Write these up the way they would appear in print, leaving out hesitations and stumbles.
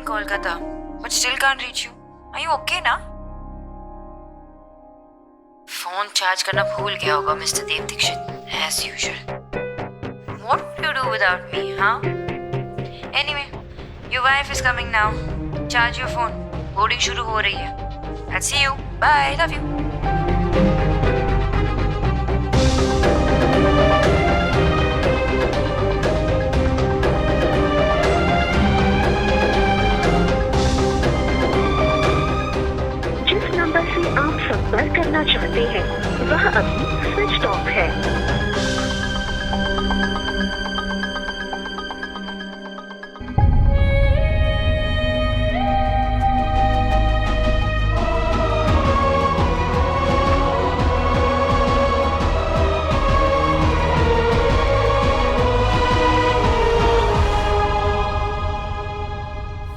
Kolkata, but still can't reach you. Are you okay ना? Phone charge करना भूल गया होगा mister Dev Dikshit, as usual. What would you do without me, huh? Anyway, your wife is coming now. Charge your phone. Boarding शुरू हो रही है. I'll see you. Bye. Love you. जिस नंबर से आप संपर्क करना चाहते हैं वह अभी स्विच ऑफ है।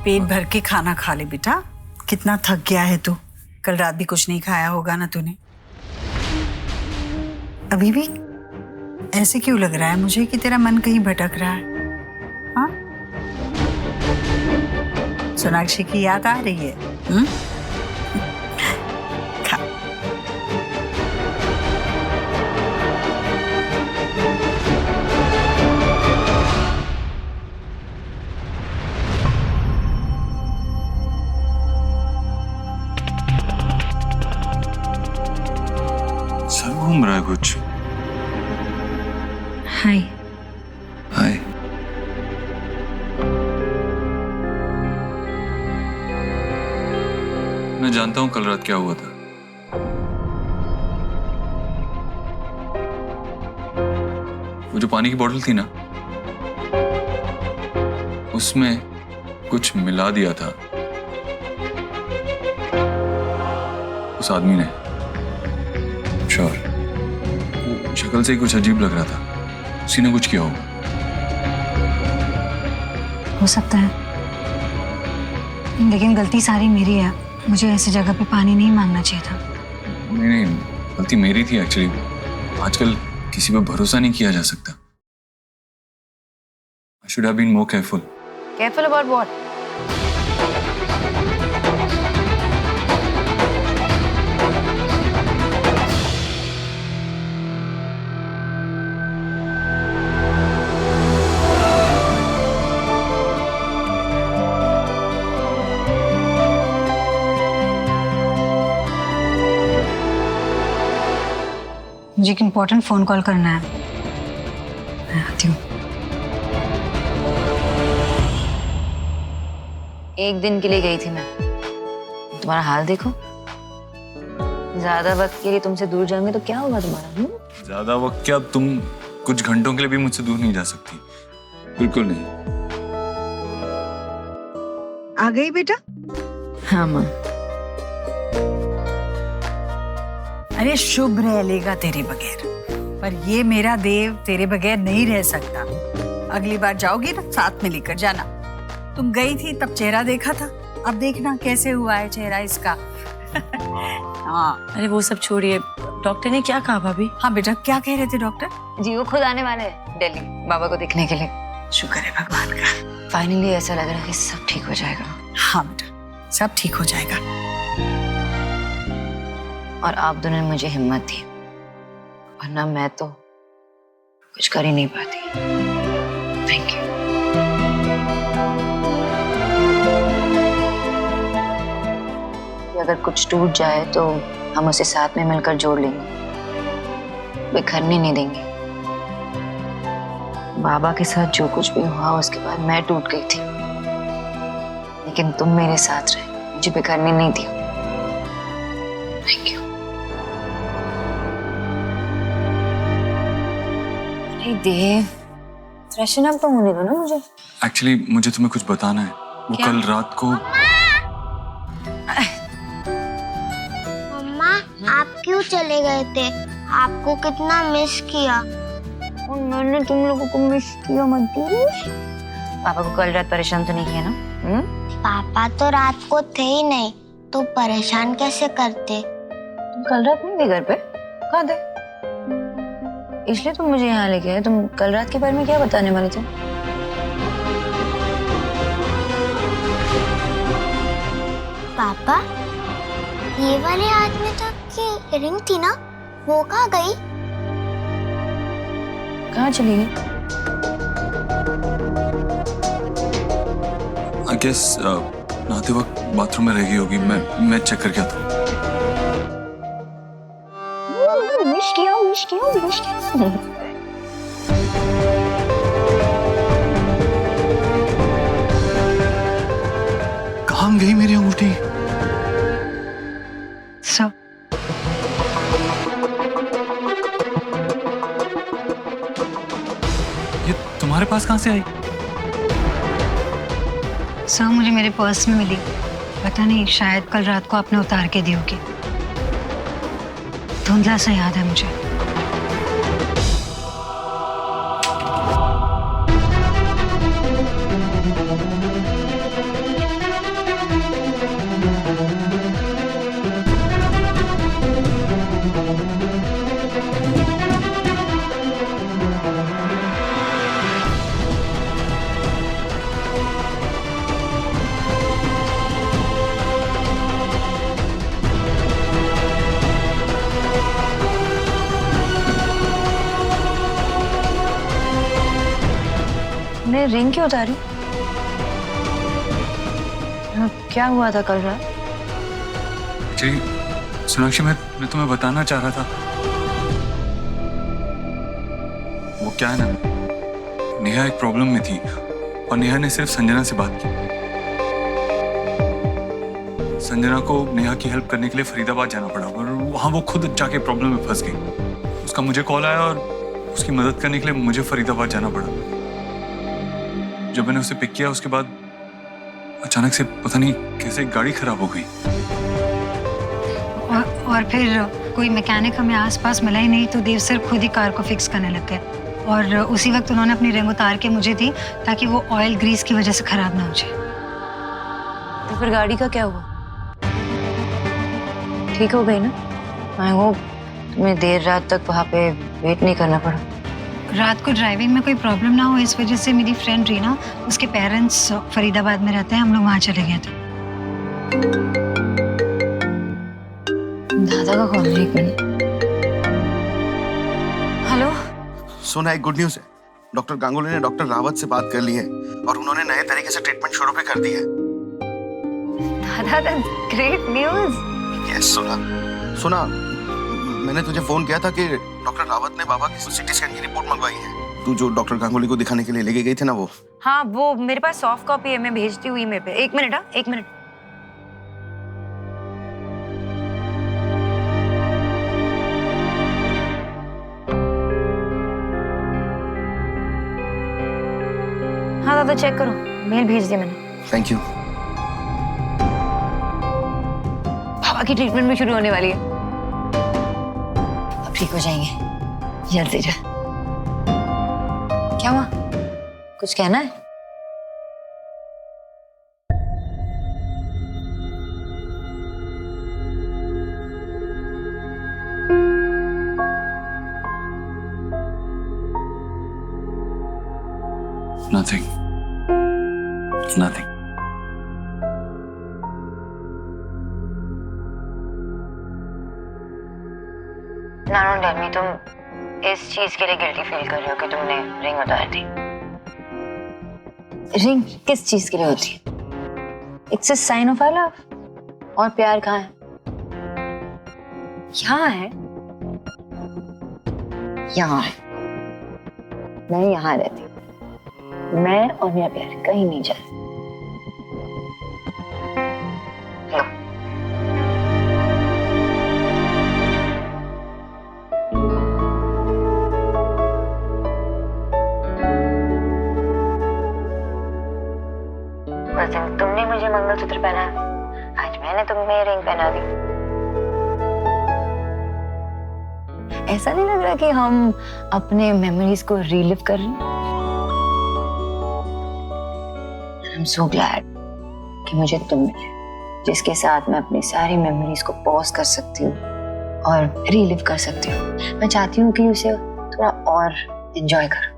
पेट भर के खाना खा ले बेटा, कितना थक गया है तू। कल रात भी कुछ नहीं खाया होगा ना तूने। अभी भी ऐसे क्यों लग रहा है मुझे कि तेरा मन कहीं भटक रहा है? हाँ, सोनाक्षी की याद आ रही है? खा। सर घूम रहा है कुछ। Hi. हाय। मैं जानता हूँ कल रात क्या हुआ था। वो जो पानी की बोतल थी ना, उसमें कुछ मिला दिया था उस आदमी ने। श्योर, शक्ल से ही कुछ अजीब लग रहा था। उसी ने कुछ किया होगा। हो सकता है, लेकिन गलती सारी मेरी है। मुझे ऐसी जगह पे पानी नहीं मांगना चाहिए था। नहीं नहीं, गलती मेरी थी एक्चुअली। आजकल किसी पे भरोसा नहीं किया जा सकता। I should have been more careful. Careful about what? मुझे एक इम्पोर्टेंट फोन कॉल करना है। मैं आती हूँ। एक दिन के लिए गई थी मैं। तुम्हारा हाल देखो। ज्यादा वक्त के लिए तुमसे दूर जाऊंगी तो क्या होगा तुम्हारा? ज्यादा वक्त क्या, तुम कुछ घंटों के लिए भी मुझसे दूर नहीं जा सकती। बिल्कुल नहीं। आ गई बेटा? हाँ माँ। अरे शुभ रह लेगा तेरे बगैर, पर ये मेरा देव तेरे बगैर नहीं रह सकता। अगली बार जाओगी ना, साथ में लेकर जाना। तुम गई थी तब चेहरा देखा था, अब देखना कैसे हुआ है चेहरा इसका। हाँ। अरे वो सब छोड़िए, डॉक्टर ने क्या कहा भाभी? हाँ बेटा, क्या कह रहे थे डॉक्टर? जी वो खुद आने वाले हैं दिल्ली बाबा को देखने के लिए। शुक्र है भगवान का। फाइनली ऐसा लग रहा है कि सब ठीक हो जाएगा। हाँ बेटा, सब ठीक हो जाएगा। और आप दोनों ने मुझे हिम्मत दी, वरना मैं तो कुछ कर ही नहीं पाती। Thank you. अगर कुछ टूट जाए तो हम उसे साथ में मिलकर जोड़ लेंगे, बिखरने नहीं देंगे। बाबा के साथ जो कुछ भी हुआ उसके बाद मैं टूट गई थी, लेकिन तुम मेरे साथ रहे, मुझे बिखरने नहीं दिया। Thank you. Dev, freshen up तो होने दो ना मुझे। एक्चुअली मुझे तुम्हें कुछ बताना है। वो क्या? कल रात को। मम्मा, आप क्यों चले गए थे? आपको कितना मिस किया। और मैंने तुम लोगों को मिस किया मत। पापा को कल रात परेशान तो नहीं किया ना? पापा तो रात को थे ही नहीं, तो परेशान कैसे करते? तुम कल रात नहीं थे घर पे? कहाँ थे? इसलिए तुम मुझे यहाँ लेके आए। तुम कल रात के बारे में क्या बताने वाले थे? पापा, ये वाले हाथ में तो आपकी रिंग थी ना, वो कहाँ गई? कहाँ चली गई? आई गेस नहाते वक्त बाथरूम में रह गई होगी। मैं चेक करके आता हूँ। विश किया, विश किया, विश किया। कहाँ गई मेरी अंगूठी? सर, ये तुम्हारे पास कहाँ से आई? सर मुझे मेरे पर्स में मिली। पता नहीं, शायद कल रात को आपने उतार के दी होगी। धुंधला सा याद है मुझे। मैं रिंग क्यों उतारी? क्या हुआ था कल रात? एक्चुअली सोनाक्षी, मैं तुम्हें बताना चाह रहा था। वो क्या है ना, नेहा एक प्रॉब्लम में थी और नेहा ने सिर्फ संजना से बात की। संजना को नेहा की हेल्प करने के लिए फरीदाबाद जाना पड़ा और वहां वो खुद जाके प्रॉब्लम में फंस गई। उसका मुझे कॉल आया और उसकी मदद करने के लिए मुझे फरीदाबाद जाना पड़ा। जब मैंने उसे पिक किया, उसके बाद अचानक से पता नहीं कैसे गाड़ी खराब हो गई। और फिर कोई मैकेनिक हमें आसपास मिला ही नहीं, तो देव सर खुद ही कार को फिक्स करने लग गए। और उसी वक्त उन्होंने अपनी रिंग उतार के मुझे दी, ताकि वो ऑयल ग्रीस की वजह से खराब ना हो जाए। तो फिर गाड़ी का क्या हुआ? ठीक हो गई ना? आई होप तुम्हें देर रात तक वहाँ पे वेट नहीं करना पड़ा। रात को ड्राइविंग में कोई प्रॉब्लम ना हो, इस वजह से मेरी फ्रेंड रीना, उसके पेरेंट्स फरीदाबाद में रहते हैं, हम लोग वहाँ चले गए थे। दादा का कॉल है, एक मिनट। हेलो। सोना, एक गुड न्यूज है। डॉक्टर गांगुली ने डॉक्टर रावत से बात कर ली है और उन्होंने नए तरीके से ट्रीटमेंट शुरू भी कर दी है। दादा, दैट्स ग्रेट न्यूज़। यस सोना। सोना, मैंने तुझे फोन किया था कि डॉक्टर रावत ने बाबा की सीटी स्कैन की रिपोर्ट मंगवाई है। तू जो डॉक्टर गांगुली को दिखाने के लिए लेके गई थी ना, वो। हाँ, वो मेरे पास सॉफ्ट कॉपी है, मैं भेजती हुई मेरे पे। एक मिनट। हाँ, एक मिनट। हाँ दादा, चेक करो, मेल भेज दिया मैंने। Thank you. बाबा की ट्रीटमेंट भी शुरू होने वाली है। अब ठीक हो जाएंगे, जल्दी जा। क्या हुआ? कुछ कहना है? Nothing. Nothing. नानो टेल मी, तुम इस चीज के लिए गिल्टी फील कर रहे हो कि तुमने रिंग उतार दी? रिंग किस चीज के लिए होती है? It's a sign of our love. और प्यार कहाँ है? यहाँ है। यहाँ है। मैं यहाँ रहती हूँ। मैं और मेरा प्यार कहीं नहीं जाता। लो। उस दिन तुमने मुझे मंगलसूत्र पहनाया, आज मैंने तुम्हें रिंग पहना दी। ऐसा नहीं लग रहा कि हम अपने मेमोरीज को रीलिव कर रहे हैं? I'm so glad कि मुझे तुम मिले, जिसके साथ मैं अपनी सारी मेमोरीज को पॉज कर सकती हूँ और रीलिव कर सकती हूँ। मैं चाहती हूँ कि उसे थोड़ा और एंजॉय करो।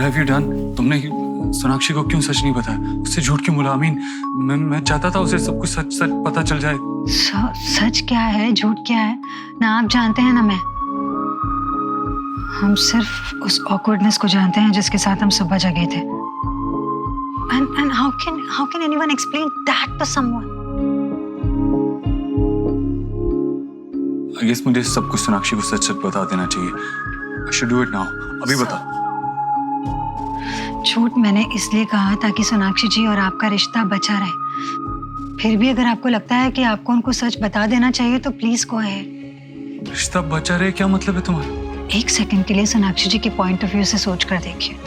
Have you done? तुमने सोनाक्षी को क्यों सच नहीं बताया? उससे झूठ क्यों बोला? मैं चाहता था उसे सब कुछ सच सच पता चल जाए। सच क्या है, झूठ क्या है ना आप जानते हैं ना मैं। हम सिर्फ उस ऑकवर्डनेस को जानते हैं जिसके साथ हम सुबह जगे थे। And how can anyone explain that to someone? I guess मुझे सब कुछ सोनाक्षी को सच सच बता देना चाहिए। I should do it now. अभी बता। झूठ मैंने इसलिए कहा ताकि सोनाक्षी जी और आपका रिश्ता बचा रहे। फिर भी अगर आपको लगता है कि आपको उनको सच बता देना चाहिए तो प्लीज गो अहेड। रिश्ता बचा रहे क्या मतलब है तुम्हारा? एक सेकंड के लिए सोनाक्षी जी के पॉइंट ऑफ व्यू से सोच कर देखिए।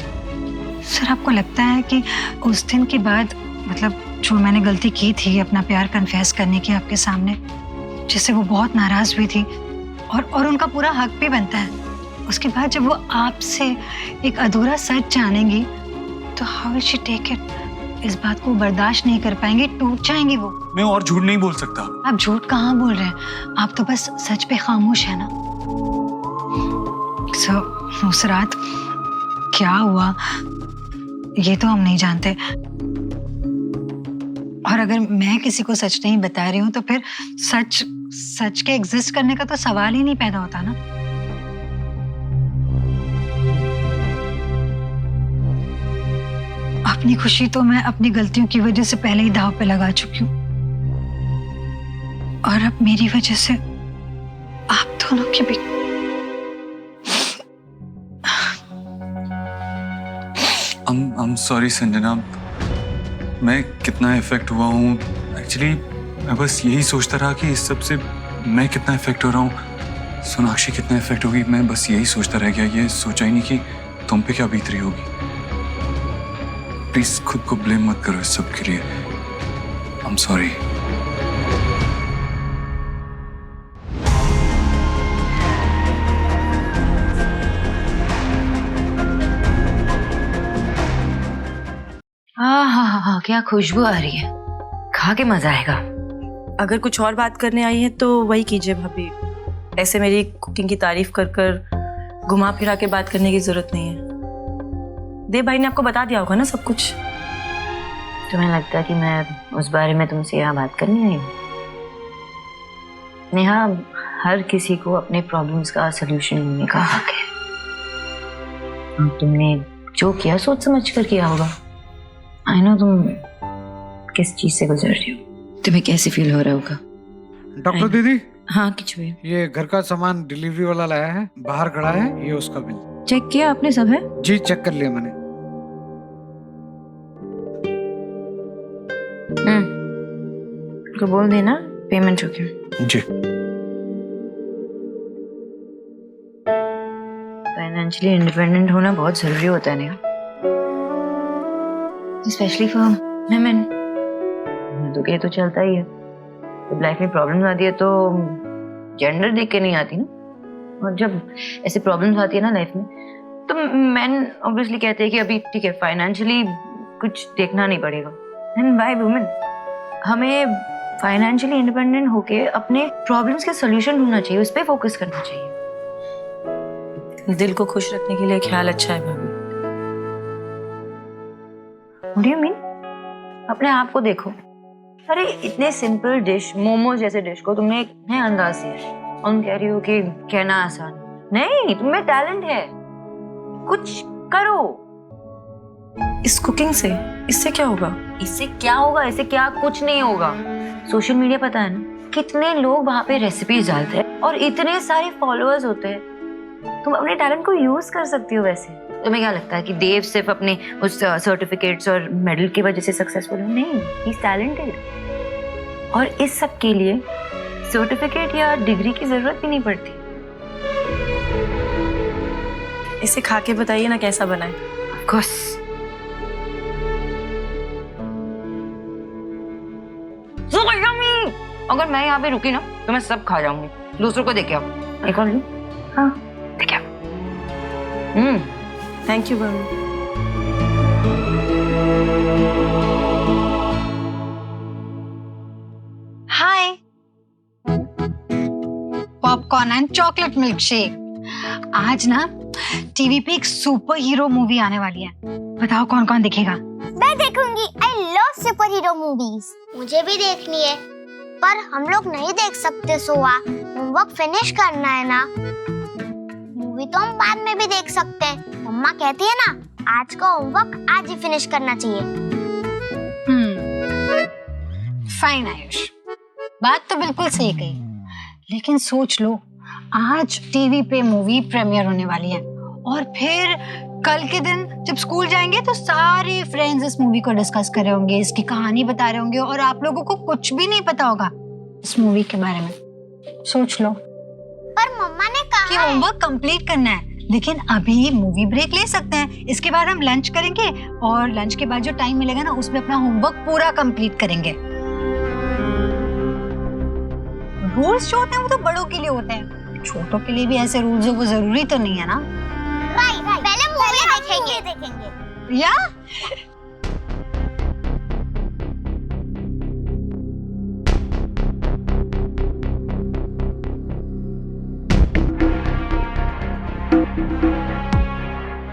सर आपको लगता है कि उस दिन के बाद मतलब जो मैंने गलती की थी अपना प्यार कन्फेस करने की आपके सामने, जिससे वो बहुत नाराज हुई थी और उनका पूरा हक भी बनता है, उसके बाद जब वो आपसे एक अधूरा सच जानेंगी तो how will she take it? इस बात को बर्दाश्त नहीं कर पाएंगी, टूट जाएंगी वो। मैं और झूठ नहीं बोल सकता। आप झूठ कहाँ बोल रहे हैं, आप तो बस सच पे खामोश है ना। उस रात क्या हुआ ये तो हम नहीं जानते, और अगर मैं किसी को सच नहीं बता रही हूँ तो फिर सच के एग्जिस्ट करने का तो सवाल ही नहीं पैदा होता ना। अपनी खुशी तो मैं अपनी गलतियों की वजह से पहले ही दांव पे लगा चुकी हूँ, और अब मेरी वजह से आप दोनों की भी। I'm sorry संजना, मैं कितना इफेक्ट हुआ हूँ। एक्चुअली मैं बस यही सोचता रहा कि इस सब से मैं कितना इफेक्ट हो रहा हूँ, सोनाक्षी कितना इफेक्ट होगी। मैं बस यही सोचता रह गया, ये सोचा ही नहीं कि तुम पे क्या बीत रही होगी। प्लीज खुद को ब्लेम मत करो इस सब के लिए। I'm sorry. हाँ, क्या खुशबू आ रही है, खा के मजा आएगा। अगर कुछ और बात करने आई है तो वही कीजिए भाभी। ऐसे मेरी कुकिंग की तारीफ कर कर घुमा फिरा के बात करने की जरूरत नहीं है। देव भाई ने आपको बता दिया होगा ना सब कुछ। तुम्हें लगता है कि मैं उस बारे में तुमसे यहाँ बात करनी आई हूँ? नेहा, हर किसी को अपने प्रॉब्लम्स का सलूशन ढूंढने का हक है। तुमने जो किया सोच समझ कर किया होगा। आई नो तुम किस चीज से गुजर रही हो, तुम्हें कैसे फील हो रहा होगा। डॉक्टर दीदी। हाँ किच हुई। ये घर का सामान डिलीवरी वाला लाया है, बाहर खड़ा है, ये उसका बिल। चेक किया आपने सब है? जी चेक कर लिया मैंने। को बोल देना पेमेंट हो गया। जी। फाइनेंशियली इंडिपेंडेंट होना बहुत जरूरी होता है नेहा, स्पेशली फॉर women। तो ये तो चलता ही है, जब लाइफ में प्रॉब्लम्स आती है तो जेंडर देख के नहीं आती ना, और जब ऐसे प्रॉब्लम्स आती है ना लाइफ में तो मेन ऑब्वियसली कहते हैं कि अभी ठीक है फाइनेंशियली कुछ देखना नहीं पड़ेगा। एंड बाय वुमेन हमें फाइनेंशियली इंडिपेंडेंट होके अपने प्रॉब्लम्स के सॉल्यूशन ढूंढना चाहिए, उस पर फोकस करना चाहिए। दिल को खुश रखने के लिए ख्याल अच्छा है भाभी। What do you mean? अपने आप को देखो। अरे इतने सिंपल डिश, मोमोज जैसे डिश को तुमने एक नए अंदाज से और तुम कह रही हो कि कहना आसान नहीं, तुम्हें टैलेंट है, कुछ करो। इस कुकिंग से इससे क्या होगा? इससे क्या होगा? इससे क्या कुछ नहीं होगा। सोशल मीडिया पता है ना, कितने लोग वहां पे रेसिपीज डालते हैं और इतने सारे फॉलोअर्स होते हैं। तुम अपने टैलेंट को यूज कर सकती हो। वैसे तुम्हें क्या लगता है कि देव सिर्फ अपने उस सर्टिफिकेट्स और मेडल की वजह से सक्सेसफुल है? नहीं, ही इज टैलेंटेड। और इस सब के लिए सर्टिफिकेट या डिग्री की जरूरत भी नहीं पड़ती। इसे खा के बताइए ना कैसा बना है। Of course. अगर मैं यहाँ पे रुकी ना तो मैं सब खा जाऊंगी। दूसरों को देखे आओ। एक और लूं? हाँ देखे आओ। थैंक यू भाभी। Hi, popcorn and chocolate milk shake. आज ना टीवी पे एक सुपर हीरो मूवी आने वाली है, बताओ कौन कौन दिखेगा? मैं देखूंगी। I love super hero movies. मुझे भी देखनी है, पर हम लोग नहीं देख सकते सोआ, होमवर्क फिनिश करना है ना। मूवी तो हम बाद में भी देख सकते हैं, मम्मा कहती है ना आज का होमवर्क आज ही फिनिश करना चाहिए। फाइन आयुष, बात तो बिल्कुल सही कही, लेकिन सोच लो आज टीवी पे मूवी प्रीमियर होने वाली है और फिर कल के दिन जब स्कूल जाएंगे तो सारे फ्रेंड्स इस मूवी को डिस्कस कर रहे होंगे, इसकी कहानी बता रहे होंगे और आप लोगों को कुछ भी नहीं पता होगा इस मूवी के बारे में। सोच लो। पर मम्मा ने कहा कि होमवर्क कंप्लीट करना है, लेकिन अभी मूवी ब्रेक ले सकते हैं, इसके बाद हम लंच करेंगे और लंच के बाद जो टाइम मिलेगा ना उसमें अपना होमवर्क पूरा कंप्लीट करेंगे। रूल्स जो होते हैं वो तो बड़ों के लिए होते हैं, छोटों के लिए भी ऐसे रूल्स हो वो जरूरी तो नहीं है ना। राइट, पहले मूवी देखेंगे। या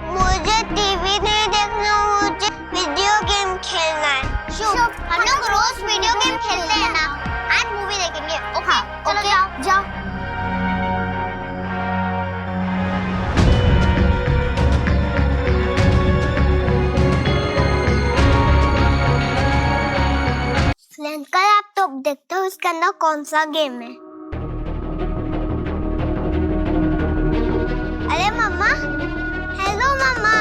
मुझे टीवी नहीं देखना, मुझे वीडियो गेम खेलना है। शुभ, हम लोग रोज वीडियो गेम खेलते हैं ना, आज मूवी देखेंगे। ओके, चलो जाओ। फ्रेंड का लैपटॉप देखते हो, इसके अंदर कौन सा गेम है? अरे मम्मा, हेलो मम्मा।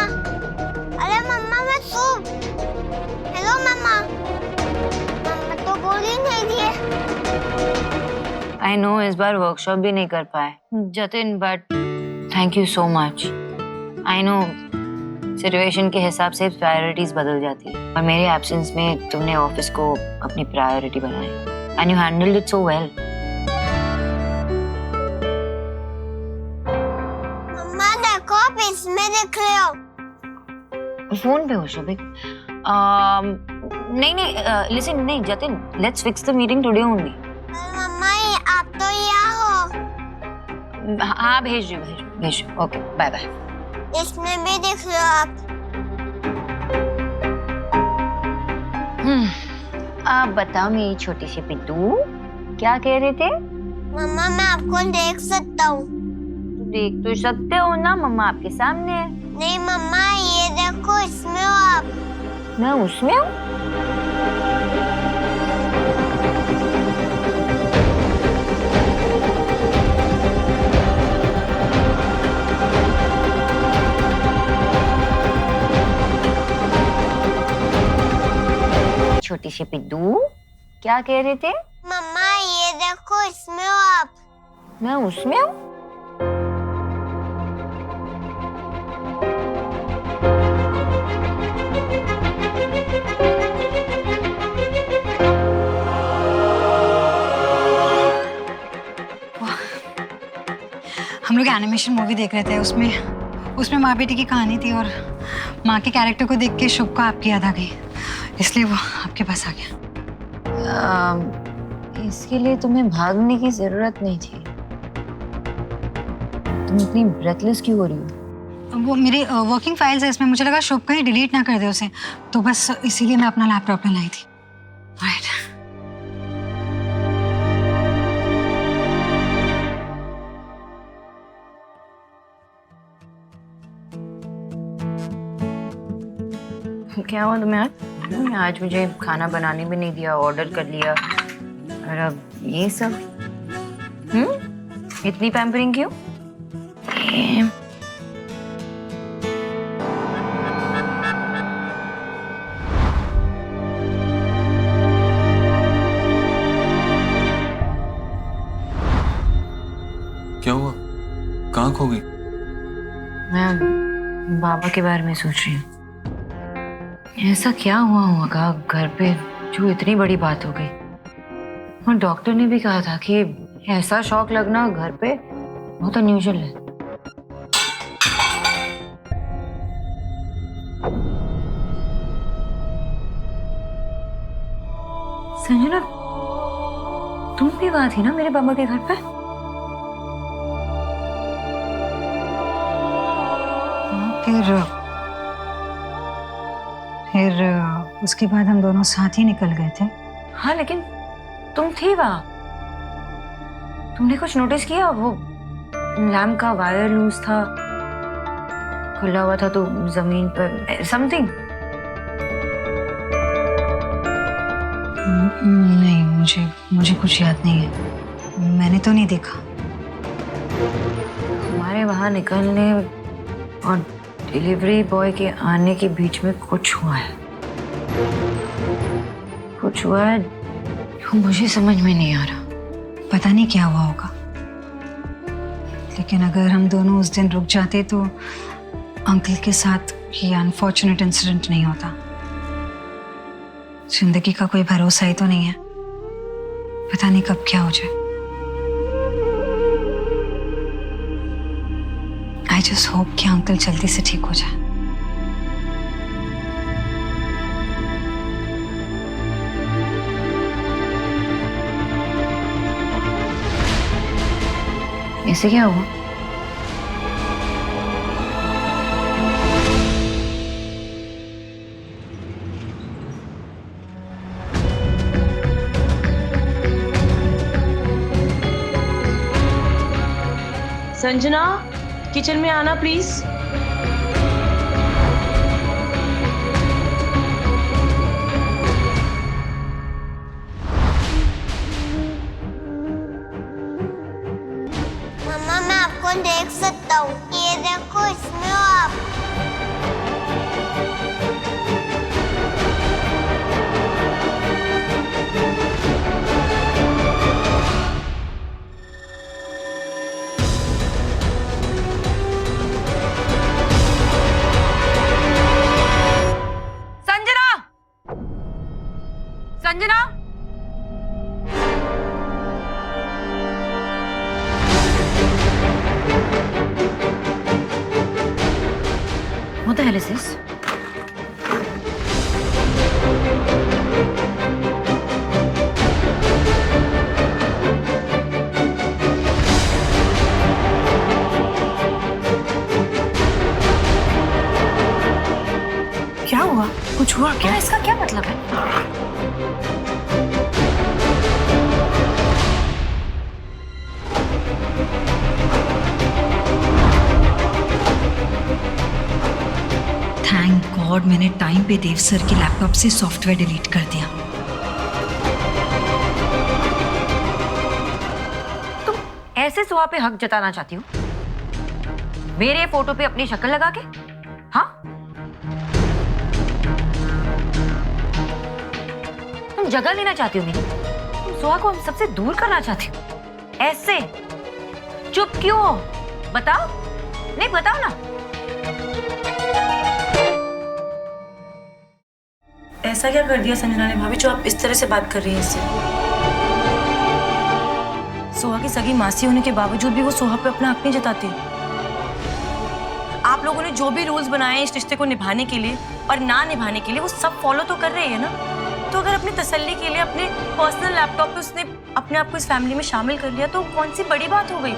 अरे मम्मा मैं सूप। हेलो मम्मा। मम्मा तो बोल ही नहीं रही है। आई नो इस बार वर्कशॉप भी नहीं कर पाए Jatin, but thank you so much. I know situation के हिसाब से प्रायोरिटीज बदल जाती है और मेरे एब्सेंस में तुमने ऑफिस को अपनी प्रायोरिटी बनाई and you handled it so well. मम्मा देखो, आप इसमें देख रहे हो। फोन पे हो शुभिक? नहीं लिसन, नहीं Jatin, let's fix the meeting today only. मम्मा आप तो यहाँ हो। हाँ भेज दो। Okay bye bye. इसमें भी देख लो आप। आप बताओ मेरी छोटी सी पिट्टू, क्या कह रहे थे? मम्मा मैं आपको देख सकता हूँ। देख तो सकते हो ना, मम्मा आपके सामने है। नहीं मम्मा, ये देखो, इसमें हो आप। मैं उसमें हूँ? छोटी सी पिद्दू, क्या कह रहे थे? मम्मा ये देखो, इसमें हो आप। मैं उसमें हूँ? हम लोग एनिमेशन मूवी देख रहे थे, उसमें माँ बेटी की कहानी थी और माँ के कैरेक्टर को देख के शुभ को आपकी याद आ गई, इसलिए वो आपके पास आ गया। इसके लिए तुम्हें भागने की जरूरत नहीं थी। तुम इतनी ब्रेथलेस क्यों हो रही हो? वो मेरी वर्किंग फाइल्स है, इसमें मुझे लगा शुभ कहीं डिलीट ना कर दे उसे, तो बस इसीलिए मैं अपना लैपटॉप में लाई थी। राइट। क्या हुआ तुम्हें आज? आज मुझे खाना बनाने भी नहीं दिया, ऑर्डर कर लिया और अब ये सब। इतनी पैम्परिंग क्यों? क्या हुआ? कहाँ खो गई? मैं बाबा के बारे में सोच रही हूँ। ऐसा क्या हुआ होगा घर पे जो इतनी बड़ी बात हो गई? और डॉक्टर ने भी कहा था कि ऐसा शॉक लगना घर पे बहुत अनयूजुअल है। संजना, तुम भी वहां थी ना मेरे बाबा के घर पे? फिर उसके बाद हम दोनों साथ ही निकल गए थे। हाँ, लेकिन तुम थी वहां, तुमने कुछ नोटिस किया? वो लैम्प का वायर लूज था, खुला हुआ था तो जमीन पर समथिंग। नहीं, मुझे कुछ याद नहीं है, मैंने तो नहीं देखा। हमारे वहां निकलने और डिलीवरी बॉय के आने के बीच में कुछ हुआ है, मुझे समझ में नहीं आ रहा। पता नहीं क्या हुआ होगा, लेकिन अगर हम दोनों उस दिन रुक जाते तो अंकल के साथ ये अनफॉर्चुनेट इंसिडेंट नहीं होता। जिंदगी का कोई भरोसा ही तो नहीं है, पता नहीं कब क्या हो जाए। आई जस्ट होप कि अंकल जल्दी से ठीक हो जाए। ऐसे क्या हुआ? संजना, किचन में आना प्लीज। मम्मा, मैं आपको देख सकता हूँ, ये देखो, इसमें हो आप। Sanjana, what the hell is this? क्या हुआ? कुछ हुआ क्या? इसका क्या मतलब है? थैंक गॉड मैंने टाइम पे देव सर के लैपटॉप से सॉफ्टवेयर डिलीट कर दिया। तुम ऐसे सुहा पे हक जताना चाहती हो? मेरे फोटो पे अपनी शक्ल लगा के? हाँ, तुम जगह लेना चाहती हो मेरी? तुम सुहा को हम सबसे दूर करना चाहती हो? ऐसे चुप क्यों हो? बताओ, नहीं बताओ ना। ऐसा क्या कर दिया संजना ने भाभी जो आप इस तरह से बात कर रही हैं इससे? सोहा की सगी मासी होने के बावजूद भी वो सोहा पे अपना हक नहीं जताती। आप लोगों ने जो भी रूल्स बनाए इस रिश्ते को निभाने के लिए और ना निभाने के लिए, वो सब फॉलो तो कर रहे हैं ना। तो अगर अपनी तसल्ली के लिए अपने पर्सनल लैपटॉप पे उसने अपने आप को इस फैमिली में शामिल कर लिया तो कौन सी बड़ी बात हो गई?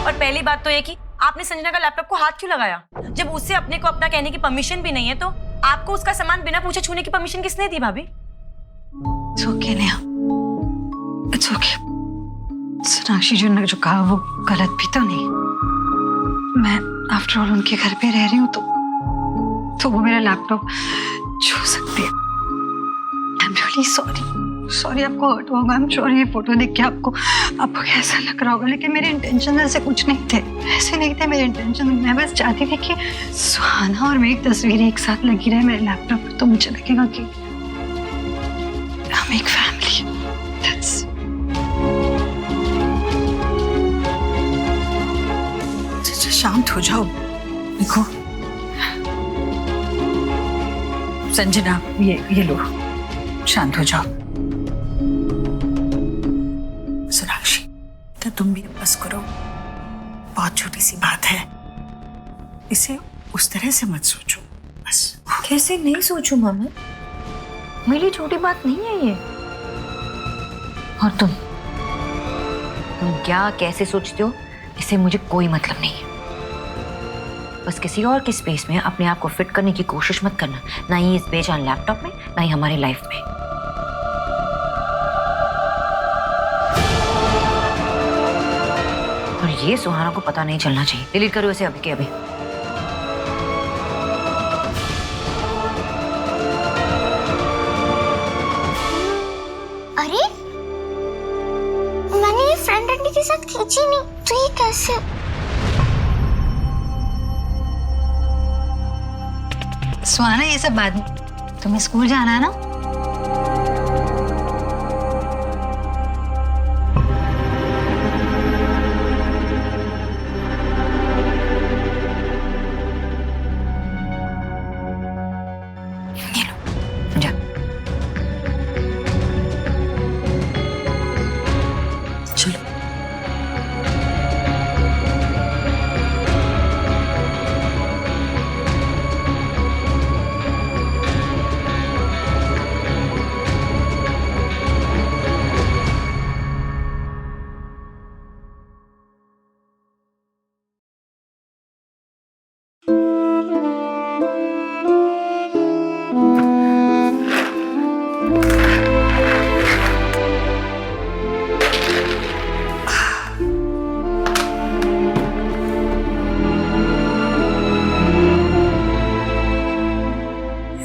और पहली बात तो ये कि आपने संजना का लैपटॉप को हाथ क्यों लगाया? जब उससे अपने को अपना कहने की परमिशन भी नहीं है तो आपको उसका सामान बिना पूछे छूने की परमिशन किसने दी भाभी? It's okay, Neha. It's okay। Sonakshi जी ने जो कहा वो गलत भी तो नहीं। मैं आफ्टर ऑल उनके घर पे रह रही हूँ तो वो मेरा लैपटॉप छू सकती है। आई एम रियली सॉरी आपको हर्ट होगा। आई एम श्योर ये फोटो देख के आपको कैसा लग रहा होगा, लेकिन मेरे इंटेंशन ऐसे कुछ नहीं थे। ऐसे नहीं थे मेरे इंटेंशन। मैं बस चाहती थी कि सुहाना और मेरी तस्वीरें एक साथ लगी रहे मेरे लैपटॉप पर, तो मुझे लगेगा कि हम एक फैमिली। शांत हो जाओ। देखो संजना, ये लो, शांत हो जाओ। सोनाक्षी, तो तुम भी बस करो, बहुत छोटी सी बात है, इसे उस तरह से मत सोचो बस। कैसे नहीं सोचूं मामा? मेरे लिए छोटी बात नहीं है ये। और तुम क्या कैसे सोचते हो इससे मुझे कोई मतलब नहीं है। बस किसी और के स्पेस में अपने आप को फिट करने की कोशिश मत करना, ना ही इस बेजान लैपटॉप में, ना ही हमारी लाइफ में। और ये सुहाना को पता नहीं चलना चाहिए। डिलीट करो इसे अभी के अभी। अरे मैंने ये फ्रेंड आंटी के साथ खींची नहीं, तो ये कैसे? सुहाना ये सब बाद में, तुम्हें स्कूल जाना है ना? जा। चलो।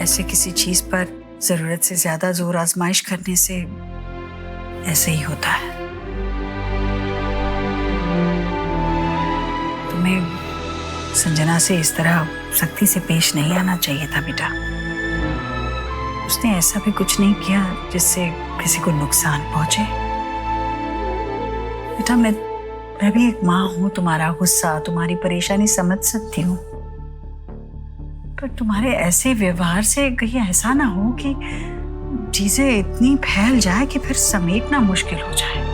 ऐसे किसी चीज पर जरूरत से ज्यादा जोर आजमाइश करने से ऐसे ही होता है। तुम्हें संजना से इस तरह सख्ती से पेश नहीं आना चाहिए था बेटा। उसने ऐसा भी कुछ नहीं किया जिससे किसी को नुकसान पहुंचे। बेटा मैं भी एक माँ हूं, तुम्हारा गुस्सा, तुम्हारी परेशानी समझ सकती हूँ, पर तुम्हारे ऐसे व्यवहार से कहीं ऐसा ना हो कि चीजें इतनी फैल जाए कि फिर समेटना मुश्किल हो जाए।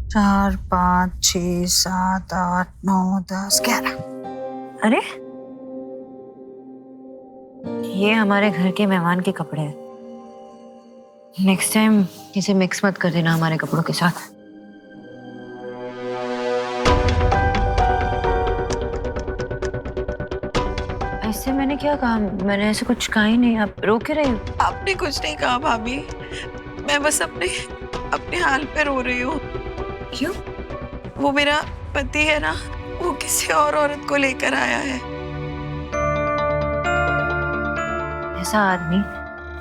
चार, 5, 6, 7, 8, 9, 10, 11। अरे ये हमारे घर के मेहमान के कपड़े हैं। नेक्स्ट टाइम इसे मिक्स मत कर देना हमारे कपड़ों के साथ। ऐसे मैंने क्या कहा? मैंने ऐसे कुछ कहा ही नहीं। आप रो के रही हो? आपने कुछ नहीं कहा भाभी, मैं बस अपने हाल पे रो रही हूँ। क्यों? वो मेरा पति है ना, वो किसी और औरत को लेकर आया है। ऐसा आदमी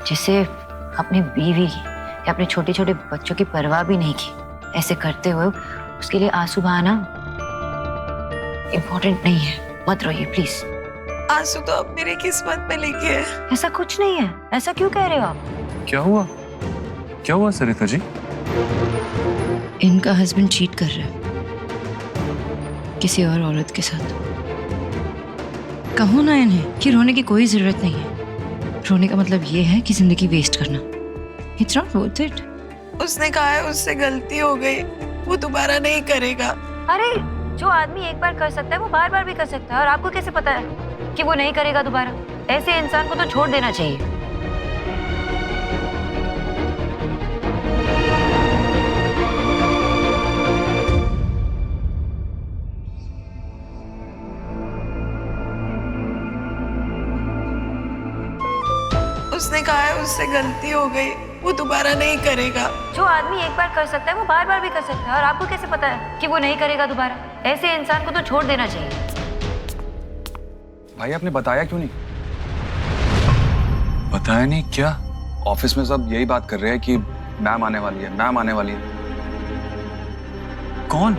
जिसे अपनी बीवी या अपने छोटे छोटे बच्चों की परवाह भी नहीं की, ऐसे करते हुए उसके लिए आंसू बहाना इम्पोर्टेंट नहीं है। मत रोइए प्लीज। आंसू तो अब मेरी किस्मत में लिखे है। ऐसा कुछ नहीं है। ऐसा क्यों कह रहे हो आप? क्या हुआ? क्या हुआ सरिता जी? इनका हस्बैंड चीट कर रहा है किसी और औरत के साथ। कहो ना इन्हें कि रोने की कोई जरूरत नहीं है। रोने का मतलब ये है कि जिंदगी वेस्ट करना। It's not worth it. उसने कहा है उससे गलती हो गई, वो दोबारा नहीं करेगा। अरे जो आदमी एक बार कर सकता है वो बार बार भी कर सकता है। और आपको कैसे पता है कि वो नहीं करेगा दोबारा? ऐसे इंसान को तो छोड़ देना चाहिए। उसने कहा है उससे गलती हो गई, वो दोबारा नहीं करेगा। जो आदमी एक बार कर सकता है वो बार बार भी कर सकता है। और आपको कैसे पता है कि वो नहीं करेगा दोबारा? ऐसे इंसान को तो छोड़ देना चाहिए। भाई आपने बताया क्यों नहीं? बताया नहीं क्या? ऑफिस में सब यही बात कर रहे हैं कि मैम आने वाली है, मैम आने वाली है। कौन?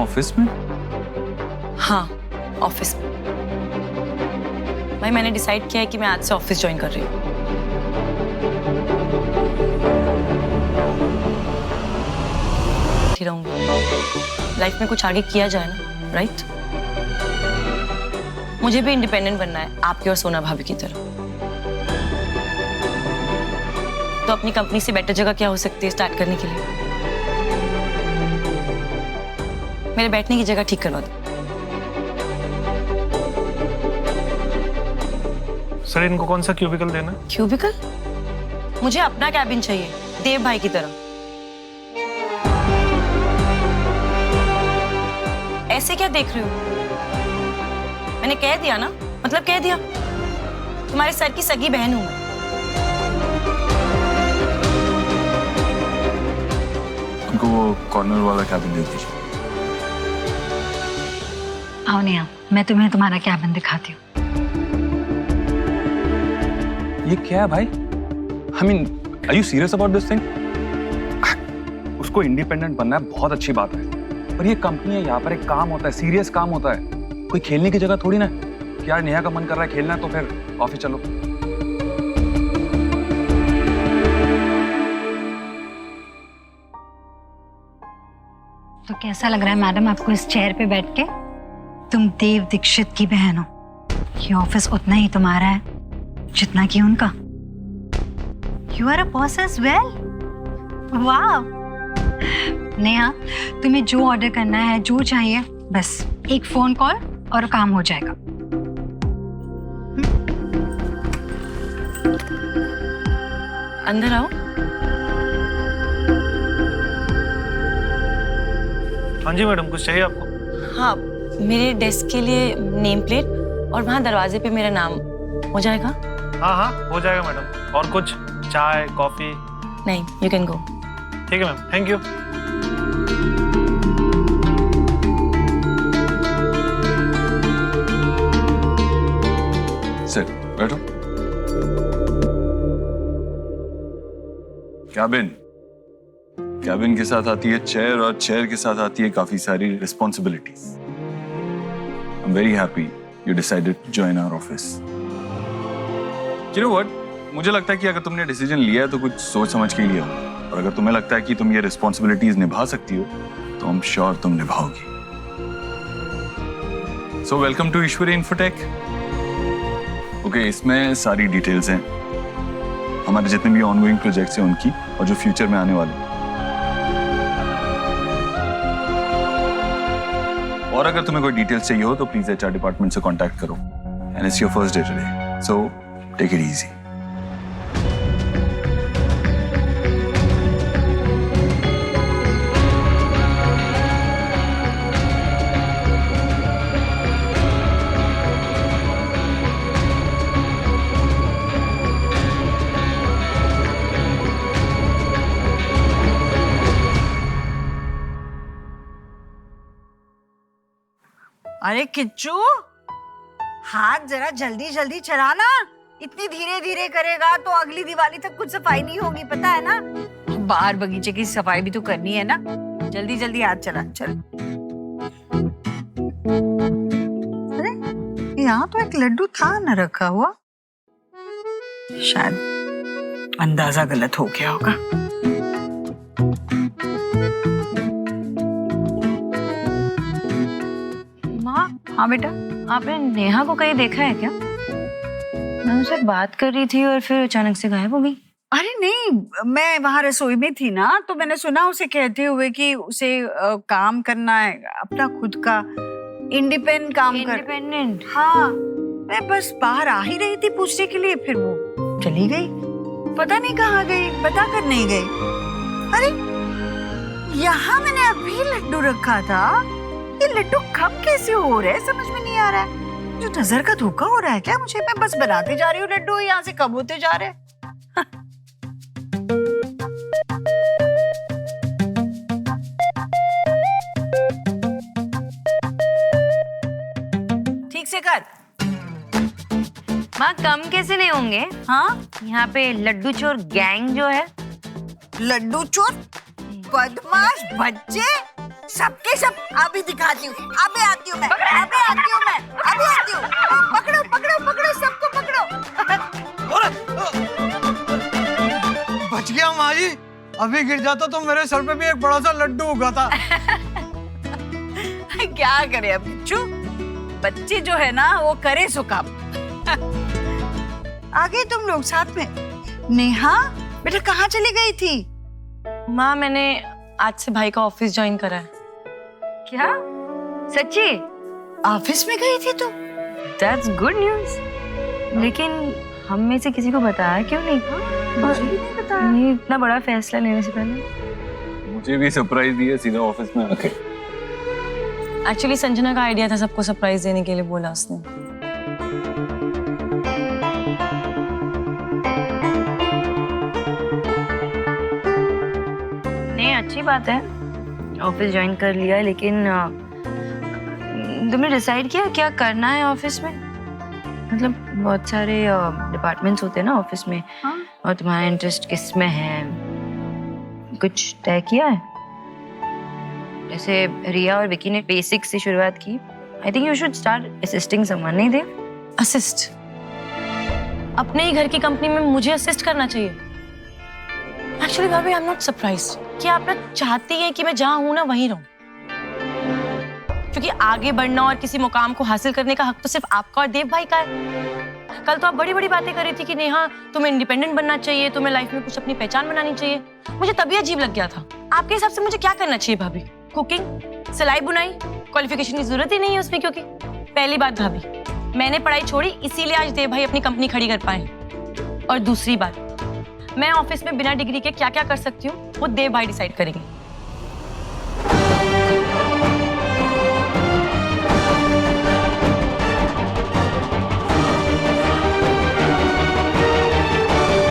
ऑफिस में? हाँ, ऑफिस में। भाई मैंने डिसाइड किया है कि मैं आज से ऑफिस ज्वाइन कर रही हूँ। रहूंगी लाइफ में कुछ आगे किया जाए ना, राइट? मुझे भी इंडिपेंडेंट बनना है आपकी और सोना भाभी की तरह। तो अपनी कंपनी से बेटर जगह क्या हो सकती है स्टार्ट करने के लिए? मेरे बैठने की जगह ठीक करवा दो। सर इनको कौन सा क्यूबिकल देना? क्यूबिकल? मुझे अपना कैबिन चाहिए, देव भाई की तरह। ऐसे क्या देख रही हो? मैंने कह दिया ना, मतलब कह दिया। तुम्हारे सर की सगी बहन हूं मैं। उनको वो कॉर्नर वाला कैबिन दे दीजिए। आओ नेहा, मैं तुम्हें तुम्हारा कैबिन दिखाती हूँ। ये क्या है भाई? I mean, are you serious about this thing? उसको इंडिपेंडेंट बनना है, बहुत अच्छी बात है, पर ये कंपनी है, यहाँ पर एक काम होता है, सीरियस काम होता है, कोई खेलने की जगह थोड़ी ना। यार नेहा का मन कर रहा है खेलना है तो फिर ऑफिस चलो। तो कैसा लग रहा है मैडम आपको इस चेयर पे बैठ के? तुम देव दीक्षित की बहन हो, ये ऑफिस उतना ही तुम्हारा है जितना कि उनका। You are a boss as well. वाह नेहा, तुम्हें जो ऑर्डर करना है, जो चाहिए, बस एक फोन कॉल और काम हो जाएगा। अंदर आओ। हाँ जी मैडम, कुछ चाहिए आपको? हाँ, मेरे डेस्क के लिए नेम प्लेट और वहाँ दरवाजे पे मेरा नाम हो जाएगा? हाँ हाँ हो जाएगा मैडम। और कुछ चाय कॉफी? नहीं, यू कैन गो। ठीक है मैम, थैंक यू। सर बैठो। कैबिन के साथ आती है चेयर और चेयर के साथ आती है काफी सारी responsibilities. I am very happy you decided to join our office. You know what, मुझे लगता है कि अगर तुमने डिसीजन लिया है तो कुछ सोच समझ के ही लिया होगा, और अगर तुम्हें लगता है कि तुम ये रिस्पॉन्सिबिलिटीज निभा सकती हो तो आई एम श्योर तुम निभाओगी। So welcome to Ishwari Infotech. Okay, इसमें सारी डिटेल्स हैं, हमारे जितने भी ऑनगोइंग प्रोजेक्ट्स हैं उनकी, और जो फ्यूचर में आने वाले। और अगर तुम्हें कोई डिटेल्स चाहिए हो तो प्लीज एचआर डिपार्टमेंट से कांटेक्ट करो। And it's your first day today, so take it easy. अरे किच्चू, हाथ जरा जल्दी जल्दी चलाना। इतनी धीरे धीरे करेगा तो अगली दिवाली तक कुछ सफाई नहीं होगी, पता है ना। बाहर बगीचे की सफाई भी तो करनी है ना। जल्दी जल्दी हाथ चला, चल। अरे यहाँ तो एक लड्डू था न रखा हुआ, शायद अंदाजा गलत हो गया होगा। हाँ बेटा, आपने नेहा को कहीं देखा है क्या? मैं उनसे बात कर रही थी और फिर अचानक से गायब हो गई। अरे नहीं, मैं वहां रसोई में थी ना, तो मैंने सुना उसे कहते हुए कि उसे काम करना है अपना खुद का, इंडिपेंडेंट काम कर। इंडिपेंडेंट? हाँ, मैं बस बाहर आ ही रही थी पूछने के लिए, फिर वो चली गई। पता नहीं कहाँ गई, बता कर नहीं गई। अरे यहाँ मैंने अभी लड्डू रखा था, ये लड्डू कब कैसे हो रहे हैं समझ में नहीं आ रहा है। जो नजर का धोखा हो रहा है क्या मुझे? मैं बस बनाते जा रही हूँ लड्डू, यहाँ से कब होते जा रहे हैं। ठीक से कर। माँ कम कैसे नहीं होंगे? हाँ, यहाँ पे लड्डू चोर गैंग जो है। लड्डू चोर, बदमाश बच्चे, सबके सब अभी दिखाती हूँ, अभी आती हूँ मैं, अभी आती हूँ मैं, अभी आती हूँ। पकड़ो पकड़ो पकड़ो, सबको पकड़ो। बच गया माँ जी, अभी गिर जाता तो मेरे सर पे भी एक बड़ा सा लड्डू उगा था। क्या करे अब किच्चू, बच्चे जो है ना वो करे सो काम। आ गए तुम लोग साथ में। नेहा बेटा कहाँ चली गई थी? माँ मैंने आज से भाई का ऑफिस ज्वाइन करा है। क्या सच्ची? ऑफिस में गई थी तुम? That's good news. लेकिन हम में से किसी को बताया क्यों नहीं? मुझे भी नहीं बताया। नहीं, इतना बड़ा फैसला लेने से पहले मुझे भी सरप्राइज दिया सीधा ऑफिस में आके। एक्चुअली संजना का आइडिया था सबको सरप्राइज देने के लिए, बोला उसने। नहीं, अच्छी बात है ऑफिस ज्वाइन कर लिया है, लेकिन तुमने डिसाइड किया क्या करना है ऑफिस में? मतलब बहुत सारे डिपार्टमेंट्स होते हैं ना ऑफिस में। हाँ? और तुम्हारा इंटरेस्ट किस में है, कुछ तय किया है? जैसे रिया और विकी ने बेसिक से शुरुआत की, I think you should start assisting someone. नहीं देव? असिस्ट? अपने ही घर की कंपनी में मुझे असिस्ट करना चाहिए? एक्चुअली भाभी आई एम नॉट सरप्राइज्ड कि आप ना चाहती हैं कि मैं जहां हूं ना वहीं रहूं, क्योंकि आगे बढ़ना और किसी मुकाम को हासिल करने का हक तो सिर्फ आपका और देव भाई का है। कल तो आप बड़ी बड़ी बातें कर रही थी कि नेहा तुम्हें इंडिपेंडेंट बनना चाहिए, तुम्हें लाइफ में कुछ अपनी पहचान बनानी चाहिए। मुझे तभी अजीब लग गया था। आपके हिसाब से मुझे क्या करना चाहिए भाभी? कुकिंग, सिलाई बुनाई, क्वालिफिकेशन की जरूरत ही नहीं है उसमें, क्योंकि पहली बात भाभी मैंने पढ़ाई छोड़ी इसीलिए आज देव भाई अपनी कंपनी खड़ी कर पाए। और दूसरी बात, मैं ऑफिस में बिना डिग्री के क्या क्या कर सकती हूँ वो देव भाई डिसाइड करेंगे।